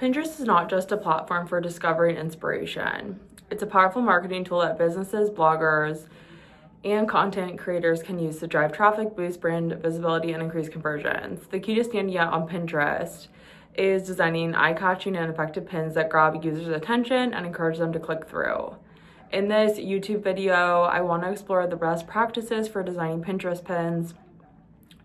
Pinterest is not just a platform for discovery and inspiration. It's a powerful marketing tool that businesses, bloggers, and content creators can use to drive traffic, boost brand visibility, and increase conversions. The key to standing out on Pinterest is designing eye-catching and effective pins that grab users' attention and encourage them to click through. In this YouTube video, I want to explore the best practices for designing Pinterest pins,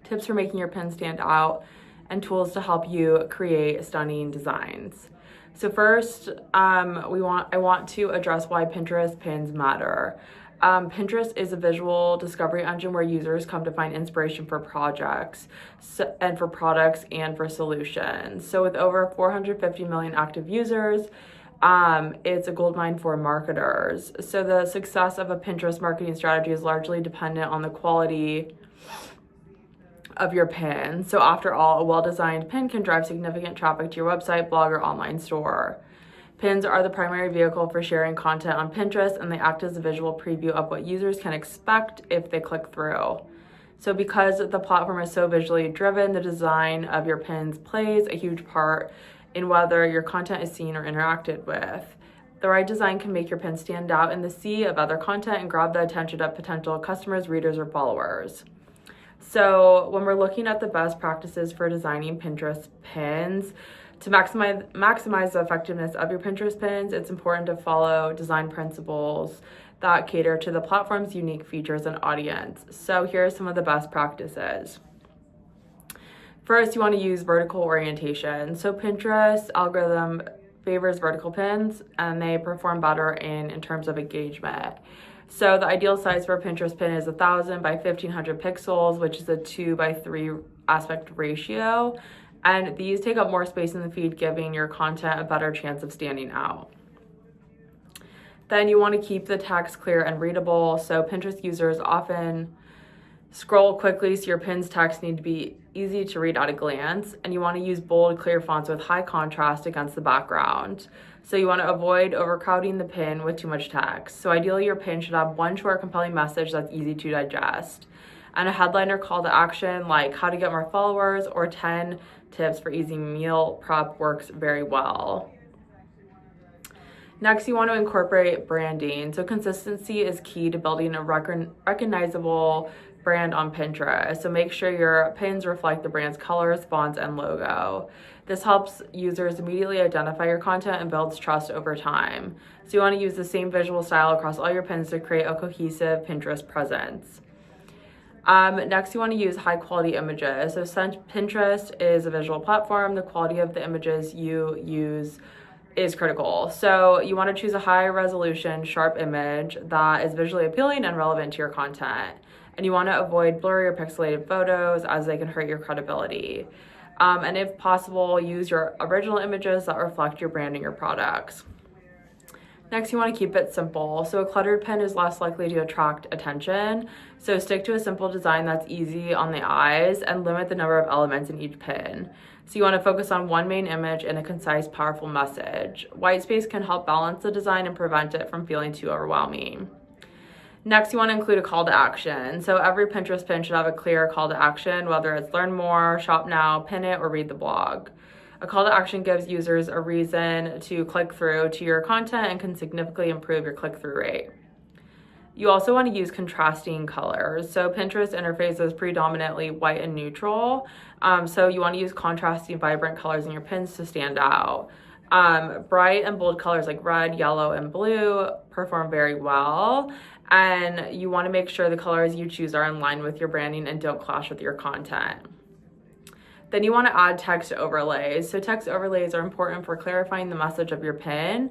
tips for making your pins stand out, and tools to help you create stunning designs. So first, I want to address why Pinterest pins matter. Pinterest is a visual discovery engine where users come to find inspiration for projects and for products and for solutions. So with over 450 million active users, it's a goldmine for marketers. So the success of a Pinterest marketing strategy is largely dependent on the quality of your pin. So after all, a well-designed pin can drive significant traffic to your website, blog, or online store. Pins are the primary vehicle for sharing content on Pinterest, and they act as a visual preview of what users can expect if they click through. So because the platform is so visually driven, the design of your pins plays a huge part in whether your content is seen or interacted with. The right design can make your pin stand out in the sea of other content and grab the attention of potential customers, readers, or followers. So when we're looking at the best practices for designing Pinterest pins, to maximize the effectiveness of your Pinterest pins, it's important to follow design principles that cater to the platform's unique features and audience. So here are some of the best practices. First, you want to use vertical orientation. So Pinterest algorithm favors vertical pins, and they perform better in terms of engagement. So the ideal size for a Pinterest pin is 1,000 by 1,500 pixels, which is a 2:3 aspect ratio. And these take up more space in the feed, giving your content a better chance of standing out. Then you want to keep the text clear and readable. So Pinterest users often scroll quickly, so your pin's text need to be easy to read at a glance. And you want to use bold, clear fonts with high contrast against the background. So you want to avoid overcrowding the pin with too much text. So ideally, your pin should have one short, compelling message that's easy to digest, and a headline or call to action like how to get more followers or 10 tips for easy meal prep works very well. Next, you want to incorporate branding. So consistency is key to building a recognizable brand on Pinterest. So make sure your pins reflect the brand's colors, fonts, and logo. This helps users immediately identify your content and builds trust over time. So you want to use the same visual style across all your pins to create a cohesive Pinterest presence. Next, you want to use high quality images. So since Pinterest is a visual platform, the quality of the images you use is critical. So you want to choose a high resolution, sharp image that is visually appealing and relevant to your content. And you want to avoid blurry or pixelated photos as they can hurt your credibility. And if possible, use your original images that reflect your brand and your products. Next, you want to keep it simple. So a cluttered pin is less likely to attract attention. So stick to a simple design that's easy on the eyes and limit the number of elements in each pin. So you want to focus on one main image and a concise, powerful message. White space can help balance the design and prevent it from feeling too overwhelming. Next, you want to include a call to action. So every Pinterest pin should have a clear call to action, whether it's learn more, shop now, pin it, or read the blog. A call to action gives users a reason to click through to your content and can significantly improve your click-through rate. You also want to use contrasting colors. So Pinterest interface is predominantly white and neutral. So you want to use contrasting, vibrant colors in your pins to stand out. Bright and bold colors like red, yellow, and blue perform very well. And you want to make sure the colors you choose are in line with your branding and don't clash with your content. Then you want to add text overlays. So text overlays are important for clarifying the message of your pin,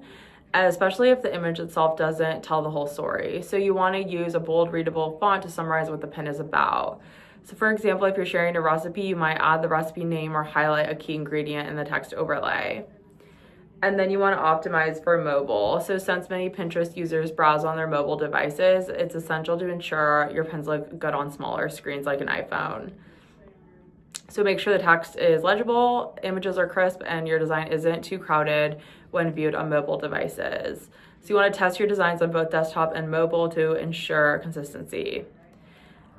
especially if the image itself doesn't tell the whole story. So you want to use a bold, readable font to summarize what the pin is about. So for example, if you're sharing a recipe, you might add the recipe name or highlight a key ingredient in the text overlay. And then you want to optimize for mobile. So since many Pinterest users browse on their mobile devices, it's essential to ensure your pins look good on smaller screens like an iPhone. So make sure the text is legible, images are crisp, and your design isn't too crowded when viewed on mobile devices. So you want to test your designs on both desktop and mobile to ensure consistency.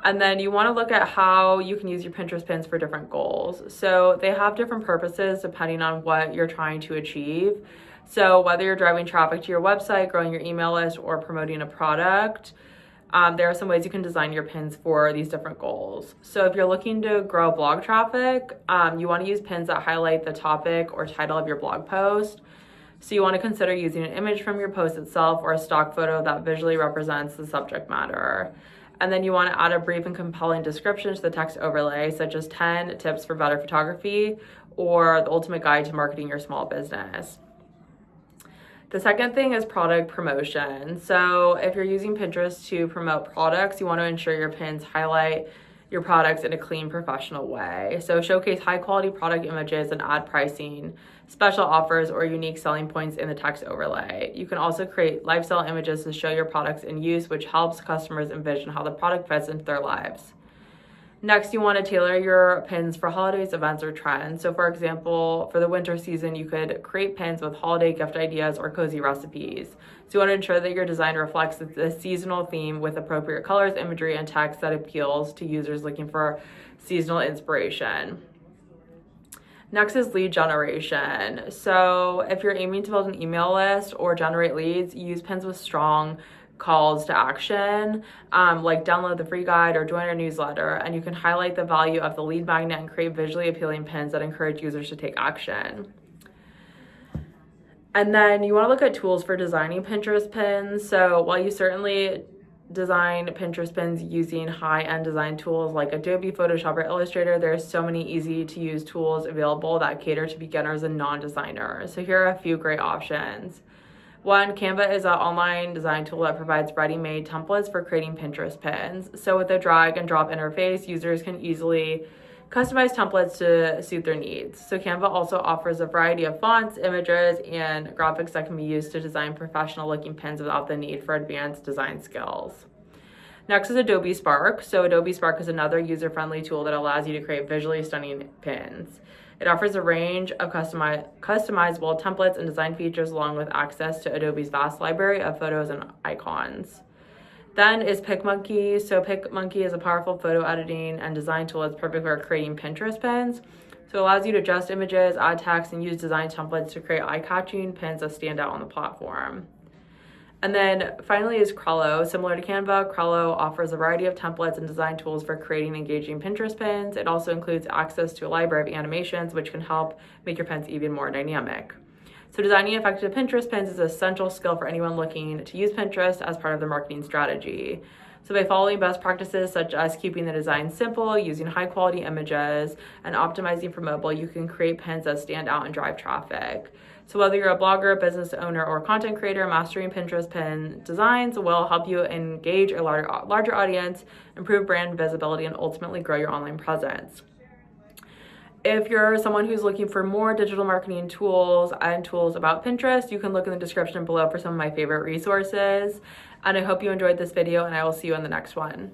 And then you want to look at how you can use your Pinterest pins for different goals. So they have different purposes depending on what you're trying to achieve. So whether you're driving traffic to your website, growing your email list, or promoting a product, there are some ways you can design your pins for these different goals. So if you're looking to grow blog traffic, you want to use pins that highlight the topic or title of your blog post. So you want to consider using an image from your post itself or a stock photo that visually represents the subject matter. And then you want to add a brief and compelling description to the text overlay, such as 10 tips for better photography or the ultimate guide to marketing your small business. The second thing is product promotion. So if you're using Pinterest to promote products, you want to ensure your pins highlight your products in a clean, professional way. So showcase high quality product images and add pricing, special offers, or unique selling points in the text overlay. You can also create lifestyle images to show your products in use, which helps customers envision how the product fits into their lives. Next, you want to tailor your pins for holidays, events, or trends. So for example, for the winter season, you could create pins with holiday gift ideas or cozy recipes. So you want to ensure that your design reflects the seasonal theme with appropriate colors, imagery, and text that appeals to users looking for seasonal inspiration. Next is lead generation. So if you're aiming to build an email list or generate leads, use pins with strong calls to action, like download the free guide or join our newsletter, and you can highlight the value of the lead magnet and create visually appealing pins that encourage users to take action. And then you want to look at tools for designing Pinterest pins. So while you certainly design Pinterest pins using high-end design tools like Adobe, Photoshop, or Illustrator, there's so many easy-to-use tools available that cater to beginners and non-designers. So here are a few great options. One, Canva is an online design tool that provides ready-made templates for creating Pinterest pins. So with a drag and drop interface, users can easily customize templates to suit their needs. So Canva also offers a variety of fonts, images, and graphics that can be used to design professional-looking pins without the need for advanced design skills. Next is Adobe Spark. So Adobe Spark is another user-friendly tool that allows you to create visually stunning pins. It offers a range of customizable templates and design features along with access to Adobe's vast library of photos and icons. Then is PicMonkey. So PicMonkey is a powerful photo editing and design tool that's perfect for creating Pinterest pins. So it allows you to adjust images, add text, and use design templates to create eye-catching pins that stand out on the platform. And then finally is Crello. Similar to Canva, Crello offers a variety of templates and design tools for creating engaging Pinterest pins. It also includes access to a library of animations, which can help make your pins even more dynamic. So designing effective Pinterest pins is an essential skill for anyone looking to use Pinterest as part of their marketing strategy. So by following best practices such as keeping the design simple, using high quality images, and optimizing for mobile, you can create pins that stand out and drive traffic. So whether you're a blogger, business owner, or content creator, mastering Pinterest pin designs will help you engage a larger audience, improve brand visibility, and ultimately grow your online presence. If you're someone who's looking for more digital marketing tools and tools about Pinterest, you can look in the description below for some of my favorite resources. And I hope you enjoyed this video, and I will see you in the next one.